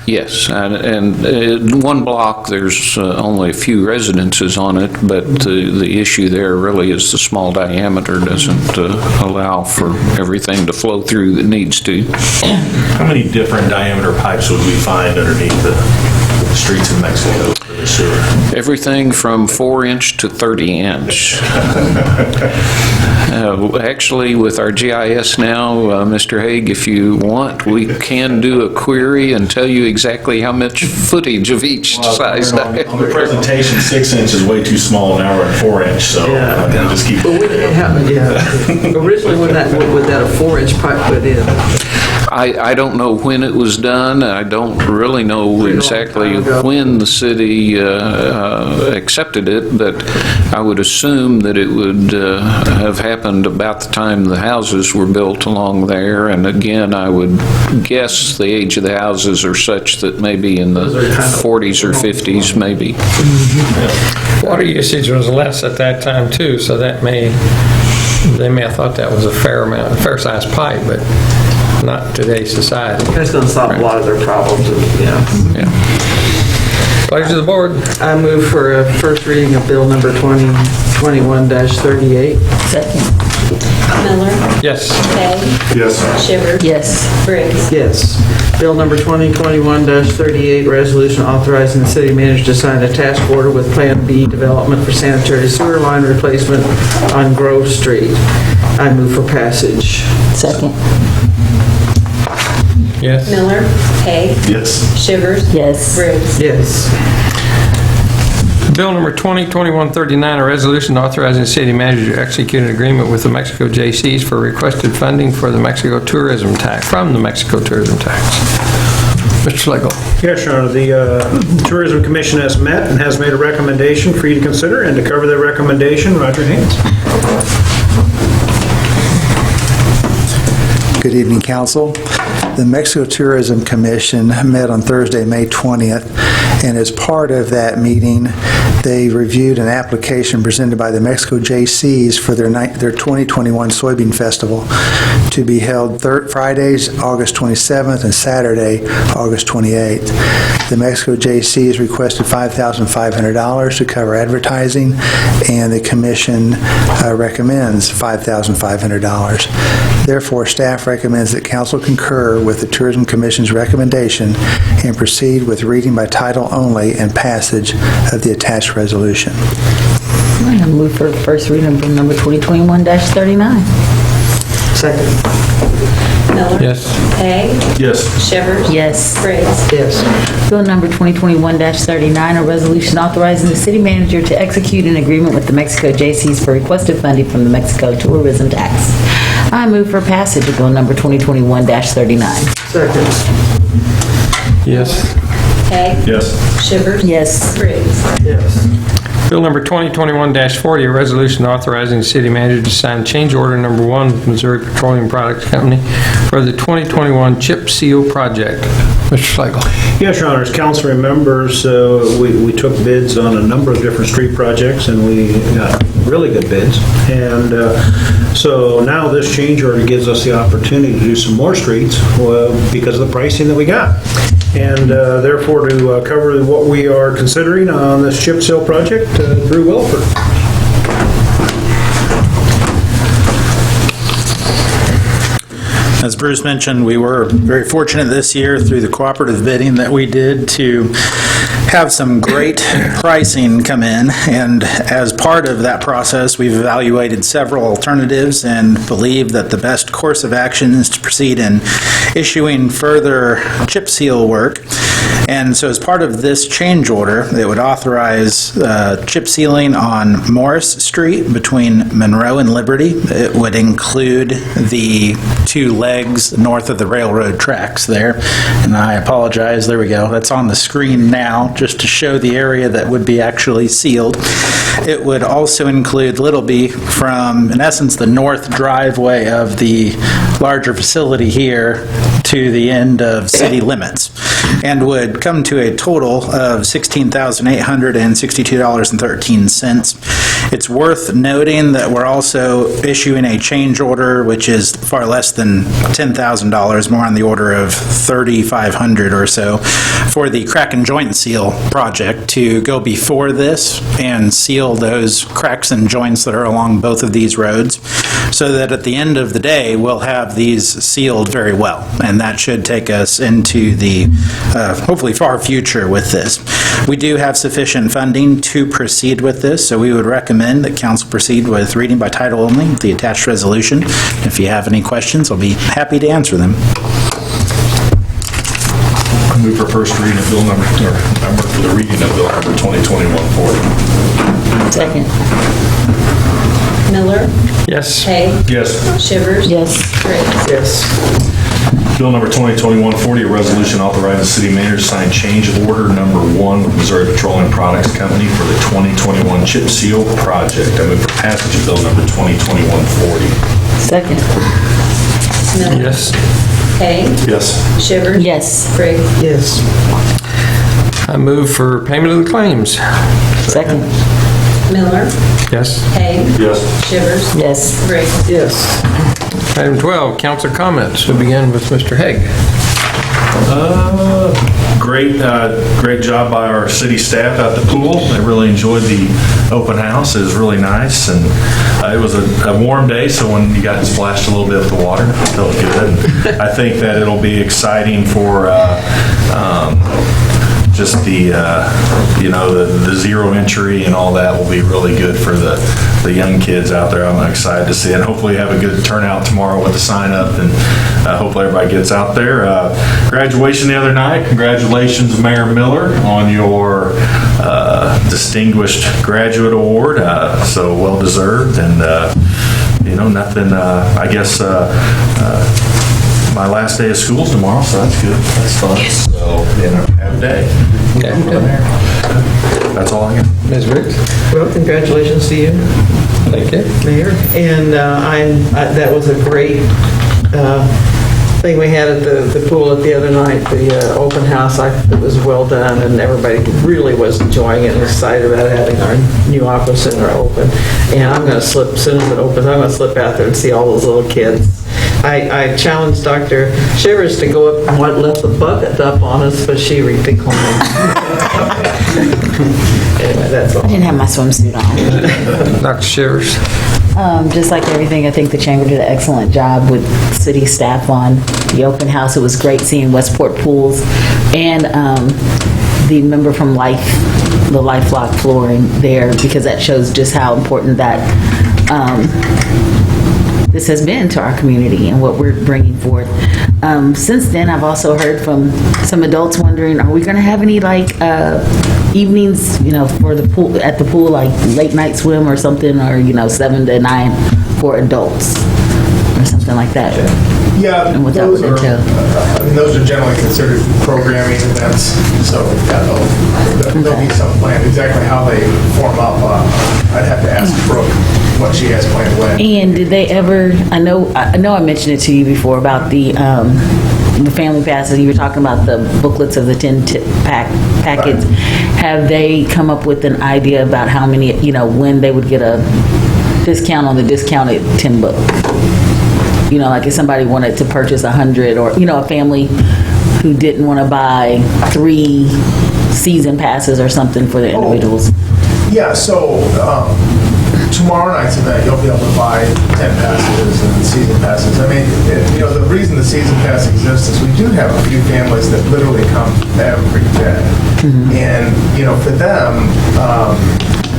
[SPEAKER 5] Yes, and one block, there's only a few residences on it, but the issue there really is the small diameter doesn't allow for everything to flow through that needs to.
[SPEAKER 6] How many different diameter pipes would we find underneath the streets in Mexico for the sewer?
[SPEAKER 5] Everything from 4-inch to 30-inch. Actually, with our GIS now, Mr. Haig, if you want, we can do a query and tell you exactly how much footage of each size diameter.
[SPEAKER 6] On the presentation, 6 inch is way too small, now we're at 4-inch, so I'm gonna just keep.
[SPEAKER 4] But when it happened, originally when that a 4-inch pipe put in?
[SPEAKER 5] I don't know when it was done. I don't really know exactly when the city accepted it, but I would assume that it would have happened about the time the houses were built along there. And again, I would guess the age of the houses are such that maybe in the 40s or 50s, maybe.
[SPEAKER 1] Water usage was less at that time too, so that they may have thought that was a fair sized pipe, but not today's society.
[SPEAKER 4] That's going to solve a lot of their problems,
[SPEAKER 5] Yeah.
[SPEAKER 1] Pleasure of the board.
[SPEAKER 4] I move for a first reading of bill number 2021-38.
[SPEAKER 7] Second.
[SPEAKER 2] Miller,
[SPEAKER 1] Yes.
[SPEAKER 2] Peg,
[SPEAKER 6] Yes.
[SPEAKER 2] Shivers,
[SPEAKER 7] Yes.
[SPEAKER 2] Briggs.
[SPEAKER 4] Yes. Bill number 2021-38, resolution authorizing the city manager to sign a task order with Plan B development for sanitary sewer line replacement on Grove Street. I move for passage.
[SPEAKER 7] Second.
[SPEAKER 1] Yes.
[SPEAKER 2] Miller, Peg,
[SPEAKER 6] Yes.
[SPEAKER 2] Shivers,
[SPEAKER 7] Yes.
[SPEAKER 2] Briggs.
[SPEAKER 4] Yes.
[SPEAKER 1] Bill number 2021-39, a resolution authorizing the city manager to execute an agreement with the Mexico J.C.'s for requested funding for the Mexico tourism tax, from the Mexico tourism tax. Mr. Schlegel.
[SPEAKER 3] Yes, Your Honor, the Tourism Commission has met and has made a recommendation for you to consider, and to cover their recommendation, Roger Haynes.
[SPEAKER 9] Good evening, Council. The Mexico Tourism Commission met on Thursday, May 20th, and as part of that meeting, they reviewed an application presented by the Mexico J.C.'s for their 2021 Soybean Festival to be held Fridays, August 27th, and Saturday, August 28th. The Mexico J.C.'s requested $5,500 to cover advertising, and the Commission recommends $5,500. Therefore, staff recommends that Council concur with the Tourism Commission's recommendation and proceed with reading by title only and passage of the attached resolution.
[SPEAKER 7] I move for first reading of bill number 2021-39.
[SPEAKER 4] Second.
[SPEAKER 2] Miller,
[SPEAKER 1] Yes.
[SPEAKER 2] Peg,
[SPEAKER 6] Yes.
[SPEAKER 2] Shivers,
[SPEAKER 7] Yes.
[SPEAKER 2] Briggs.
[SPEAKER 4] Yes.
[SPEAKER 7] Bill number 2021-39, a resolution authorizing the city manager to execute an agreement with the Mexico J.C.'s for requested funding from the Mexico tourism tax. I move for passage of bill number 2021-39.
[SPEAKER 4] Second.
[SPEAKER 1] Yes.
[SPEAKER 2] Peg,
[SPEAKER 6] Yes.
[SPEAKER 2] Shivers,
[SPEAKER 7] Yes.
[SPEAKER 2] Briggs.
[SPEAKER 4] Yes.
[SPEAKER 1] Bill number 2021-40, a resolution authorizing the city manager to sign change order number 1 with Missouri Petroleum Products Company for the 2021 chip seal project. Mr. Slagle.
[SPEAKER 3] Yes, Your Honor, as council remembers, we took bids on a number of different street projects, and we got really good bids. And so now this change order gives us the opportunity to do some more streets because of the pricing that we got. And therefore, to cover what we are considering on this chip seal project, Drew Wilford.
[SPEAKER 8] As Bruce mentioned, we were very fortunate this year through the cooperative bidding that we did to have some great pricing come in, and as part of that process, we've evaluated several alternatives and believe that the best course of action is to proceed in issuing further chip seal work. And so as part of this change order, it would authorize chip sealing on Morris Street between Monroe and Liberty. It would include the two legs north of the railroad tracks there. And I apologize, there we go. That's on the screen now, just to show the area that would be actually sealed. It would also include Littleby from, in essence, the north driveway of the larger facility here to the end of city limits, and would come to a total of $16,862.13. It's worth noting that we're also issuing a change order, which is far less than $10,000, more on the order of $3,500 or so, for the crack and joint seal project to go before this and seal those cracks and joints that are along both of these roads, so that at the end of the day, we'll have these sealed very well. And that should take us into the hopefully far future with this. We do have sufficient funding to proceed with this, so we would recommend that council proceed with reading by title only the attached resolution. If you have any questions, I'll be happy to answer them.
[SPEAKER 6] I move for first reading of bill number, or I move for the reading of bill number 2021-40.
[SPEAKER 7] Second.
[SPEAKER 2] Miller,
[SPEAKER 1] Yes.
[SPEAKER 2] Hay,
[SPEAKER 6] Yes.
[SPEAKER 2] Shivers.
[SPEAKER 7] Yes.
[SPEAKER 2] Briggs.
[SPEAKER 4] Yes.
[SPEAKER 6] Bill number 2021-40, a resolution authorizing the city manager to sign change order number 1 with Missouri Petroleum Products Company for the 2021 chip seal project. I move for passage of bill number 2021-40.
[SPEAKER 7] Second.
[SPEAKER 2] Miller.
[SPEAKER 1] Yes.
[SPEAKER 2] Hay,
[SPEAKER 6] Yes.
[SPEAKER 2] Shivers.
[SPEAKER 7] Yes.
[SPEAKER 2] Briggs.
[SPEAKER 4] Yes.
[SPEAKER 1] I move for payment of the claims.
[SPEAKER 7] Second.
[SPEAKER 2] Miller,
[SPEAKER 1] Yes.
[SPEAKER 2] Hay,
[SPEAKER 6] Yes.
[SPEAKER 2] Shivers.
[SPEAKER 7] Yes.
[SPEAKER 2] Briggs.
[SPEAKER 4] Yes.
[SPEAKER 1] Item 12, council comments. We'll begin with Mr. Haig.
[SPEAKER 6] Great job by our city staff at the pool. I really enjoyed the open house. It was really nice, and it was a warm day, so when you got splashed a little bit with the water, it felt good. I think that it'll be exciting for just the zero entry and all that will be really good for the young kids out there. I'm excited to see it. Hopefully have a good turnout tomorrow with the sign up, and hopefully everybody gets out there. Graduation the other night. Congratulations, Mayor Miller, on your distinguished graduate award. So well deserved, and nothing. I guess. My last day of school is tomorrow, so that's good. That's fun. So, have a day. That's all I got.
[SPEAKER 1] Ms. Briggs?
[SPEAKER 4] Well, congratulations to you,
[SPEAKER 1] Thank you.
[SPEAKER 4] Mayor. And that was a great thing we had at the pool the other night, the open house. It was well done, and everybody really was enjoying it and excited about having our new aqua center open. And I'm going to slip, as soon as it opens, I'm going to slip out there and see all those little kids. I challenged Dr. Shivers to go up and lift the bucket up on us, but she declined. Anyway, that's all.
[SPEAKER 7] I didn't have my swimsuit on.
[SPEAKER 1] Dr. Shivers?
[SPEAKER 7] Just like everything, I think the chamber did an excellent job with city staff on the open house. It was great seeing Westport Pools and the member from the LifeLock flooring there, because that shows just how important that this has been to our community and what we're bringing forth. Since then, I've also heard from some adults wondering, are we going to have any evenings, for the pool, at the pool, like late night swim or something, or 7 to 9 for adults or something like that?
[SPEAKER 10] Yeah,
[SPEAKER 7] And what that would entail.
[SPEAKER 10] those are generally considered programming events, so there'll be some planned. Exactly how they form up, I'd have to ask Brooke what she has planned when.
[SPEAKER 7] And did they ever, I know I mentioned it to you before about the the family passes, you were talking about the booklets of the 10 packets. Have they come up with an idea about how many, when they would get a discount on the discounted 10 book? Like if somebody wanted to purchase 100 or, a family who didn't want to buy 3 season passes or something for the individuals.
[SPEAKER 10] Yeah, so tomorrow night's event, you'll be able to buy 10 passes and season passes. I mean, the reason the season pass exists is we do have a few families that literally come every day. And, for them,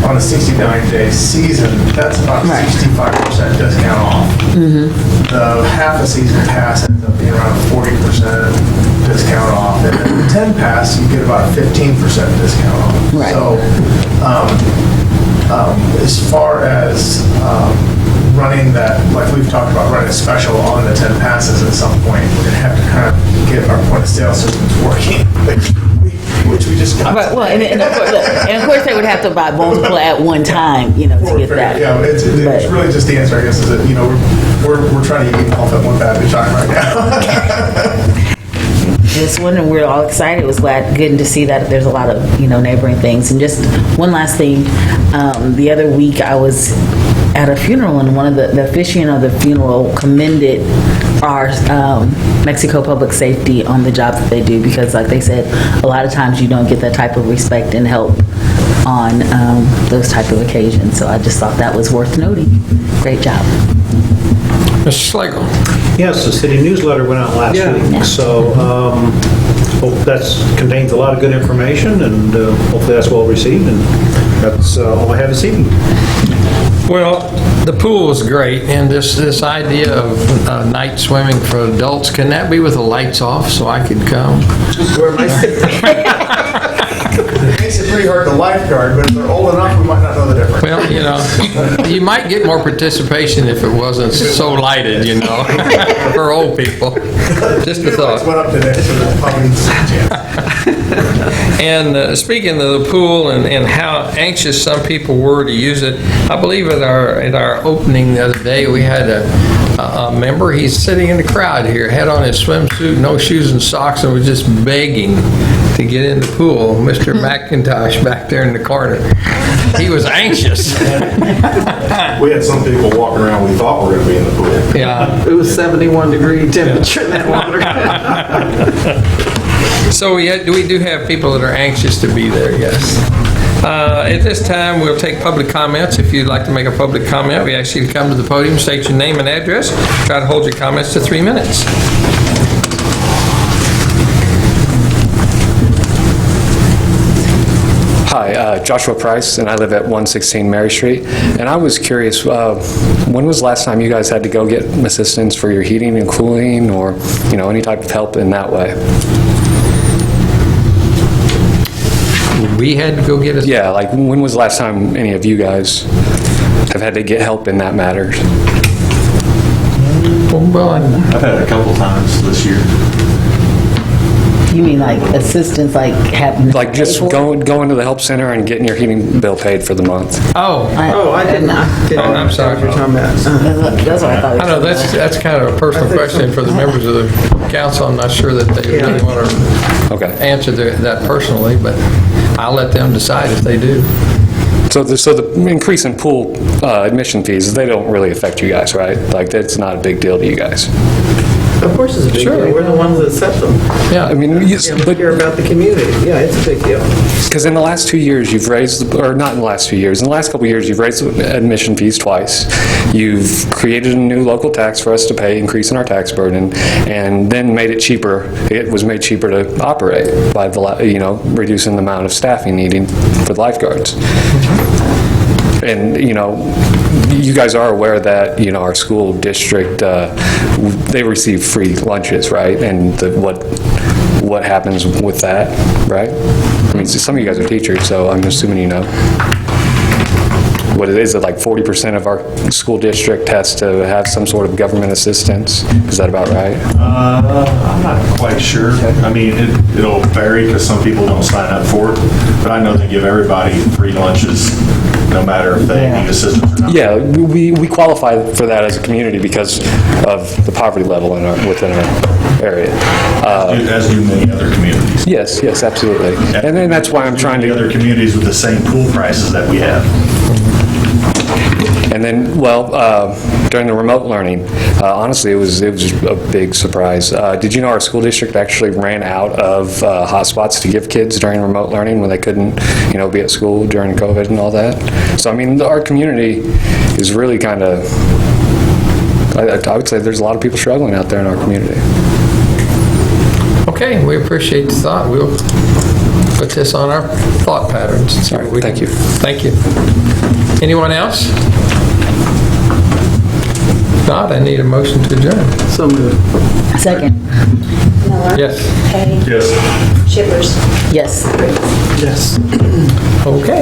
[SPEAKER 10] on a 69-day season, that's about 65% discount off. The half a season pass ends up being around 40% discount off. And then the 10 pass, you get about 15% discount off.
[SPEAKER 7] Right.
[SPEAKER 10] So, as far as running that, like we've talked about running a special on the 10 passes at some point, we're going to have to kind of get our point of sale systems working, which we just got.
[SPEAKER 7] Right, well, and of course they would have to buy multiple at one time, to get that.
[SPEAKER 10] Yeah, it's really just the answer, I guess, is that, we're trying to eat off at one bag at a time right now.
[SPEAKER 7] This one, and we're all excited. It was good to see that there's a lot of, neighboring things. And just one last thing, the other week I was at a funeral, and one of the officiant of the funeral commended our Mexico Public Safety on the job that they do, because like they said, a lot of times you don't get that type of respect and help on those type of occasions. So I just thought that was worth noting. Great job.
[SPEAKER 1] Mr. Slagle.
[SPEAKER 3] Yes, the city newsletter went out last week, so hope that contains a lot of good information, and hopefully that's well received, and that's all I have this evening.
[SPEAKER 1] Well, the pool was great, and this idea of night swimming for adults, can that be with the lights off so I could come?
[SPEAKER 10] Where am I sitting? It makes it pretty hard to lifeguard, but if they're old enough, we might not know the difference.
[SPEAKER 1] Well, you might get more participation if it wasn't so lighted, for old people. Just a thought.
[SPEAKER 10] Went up today, so there's probably some chance.
[SPEAKER 1] And speaking of the pool and how anxious some people were to use it, I believe at our opening the other day, we had a member, he's sitting in the crowd here, had on his swimsuit, no shoes and socks, and was just begging to get in the pool. Mr. McIntosh back there in the corner. He was anxious.
[SPEAKER 6] We had some people walking around, we thought were going to be in the pool.
[SPEAKER 1] Yeah.
[SPEAKER 4] It was 71-degree temperature in that water.
[SPEAKER 1] So we do have people that are anxious to be there, yes. At this time, we'll take public comments. If you'd like to make a public comment, we ask you to come to the podium, state your name and address. Try to hold your comments to 3 minutes.
[SPEAKER 11] Hi, Joshua Price, and I live at 116 Mary Street. And I was curious, when was the last time you guys had to go get assistance for your heating and cooling, or any type of help in that way?
[SPEAKER 1] We had to go get a...
[SPEAKER 11] Yeah, like when was the last time any of you guys have had to get help in that matter?
[SPEAKER 1] Well,
[SPEAKER 6] I've had it a couple times this year.
[SPEAKER 7] You mean like assistance, like having...
[SPEAKER 11] Like just going to the help center and getting your heating bill paid for the month.
[SPEAKER 4] Oh, I did not.
[SPEAKER 1] I'm sorry.
[SPEAKER 4] What you're talking about.
[SPEAKER 7] That's what I thought.
[SPEAKER 1] I know that's kind of a personal question for the members of the council. I'm not sure that they really want to answer that personally, but I'll let them decide if they do.
[SPEAKER 11] So the increase in pool admission fees, they don't really affect you guys, right? Like that's not a big deal to you guys.
[SPEAKER 4] Of course it's a big deal. We're the ones that set them.
[SPEAKER 1] Yeah,
[SPEAKER 11] I mean,
[SPEAKER 4] We care about the community. Yeah, it's a big deal.
[SPEAKER 11] Because in the last 2 years, you've raised, or not in the last 2 years, in the last couple of years, you've raised admission fees twice. You've created a new local tax for us to pay, increasing our tax burden, and then made it cheaper. It was made cheaper to operate by reducing the amount of staffing needing for the lifeguards. And, you guys are aware that, our school district, they receive free lunches, right? And what happens with that, right? I mean, some of you guys are teachers, so I'm assuming you know. What it is, that like 40% of our school district has to have some sort of government assistance. Is that about right?
[SPEAKER 6] I'm not quite sure. I mean, it'll vary because some people don't sign up for it, but I know they give everybody free lunches, no matter if they need assistance or not.
[SPEAKER 11] Yeah, we qualify for that as a community because of the poverty level within our area.
[SPEAKER 6] As do many other communities.
[SPEAKER 11] Yes, absolutely. And then that's why I'm trying
[SPEAKER 6] The
[SPEAKER 11] to...
[SPEAKER 6] other communities with the same pool prices that we have.
[SPEAKER 11] And then, during the remote learning, honestly, it was a big surprise. Did you know our school district actually ran out of hotspots to give kids during remote learning when they couldn't, be at school during COVID and all that? So, I mean, our community is really kind of, I would say there's a lot of people struggling out there in our community.
[SPEAKER 1] Okay, we appreciate the thought. We'll put this on our thought patterns. and see what we
[SPEAKER 11] Thank
[SPEAKER 1] can-
[SPEAKER 11] you.
[SPEAKER 1] Thank you. Anyone else? If not, I need a motion to adjourn.
[SPEAKER 4] So moved.
[SPEAKER 7] Second.
[SPEAKER 2] Miller.
[SPEAKER 1] Yes.
[SPEAKER 2] Kay.
[SPEAKER 6] Yes.
[SPEAKER 2] Shippers.
[SPEAKER 7] Yes.
[SPEAKER 4] Yes.
[SPEAKER 1] Okay.